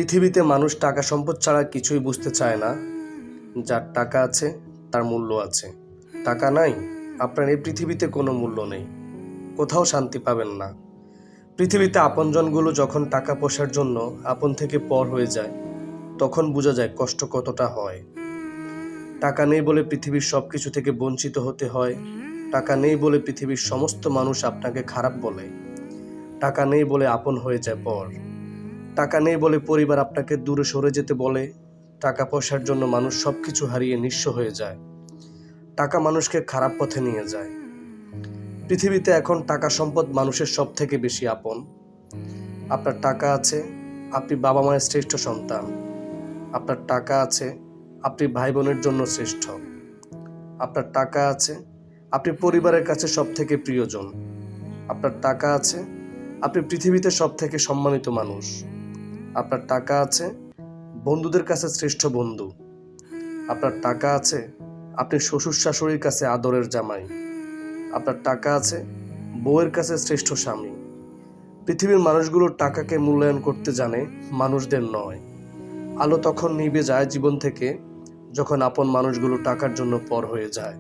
পৃথিবীতে মানুষ টাকা সম্পদ ছাড়া কিছুই বুঝতে চায় না। যার টাকা আছে তার মূল্য আছে, টাকা নাই আপনার এই পৃথিবীতে কোনো মূল্য নেই, কোথাও শান্তি পাবেন না। পৃথিবীতে আপনজনগুলো যখন টাকা পয়সার জন্য আপন থেকে পর হয়ে যায় তখন বোঝা যায় কষ্ট কতটা হয়। টাকা নেই বলে পৃথিবীর সব কিছু থেকে বঞ্চিত হতে হয়। টাকা নেই বলে পৃথিবীর সমস্ত মানুষ আপনাকে খারাপ বলে। টাকা নেই বলে আপন হয়ে যায় পর। টাকা নেই বলে পরিবার আপনাকে দূরে সরে যেতে বলে। টাকা পয়সার জন্য মানুষ সবকিছু হারিয়ে নিঃস্ব হয়ে যায়। টাকা মানুষকে খারাপ পথে নিয়ে যায়। পৃথিবীতে এখন টাকা সম্পদ মানুষের সব থেকে বেশি আপন। আপনার টাকা আছে, আপনি বাবা মায়ের শ্রেষ্ঠ সন্তান। আপনার টাকা আছে, আপনি ভাই বোনের জন্য শ্রেষ্ঠ। আপনার টাকা আছে, আপনি পরিবারের কাছে সব থেকে প্রিয়জন। আপনার টাকা আছে, আপনি পৃথিবীতে সব থেকে সম্মানিত মানুষ। আপনার টাকা আছে, বন্ধুদের কাছে শ্রেষ্ঠ বন্ধু। আপনার টাকা আছে, আপনি শ্বশুর শাশুড়ির কাছে আদরের জামাই। আপনার টাকা আছে, বউয়ের কাছে শ্রেষ্ঠ স্বামী। পৃথিবীর মানুষগুলো টাকাকে মূল্যায়ন করতে জানে, মানুষদের নয়। আলো তখন নিভে যায় জীবন থেকে যখন আপন মানুষগুলো টাকার জন্য পর হয়ে যায়।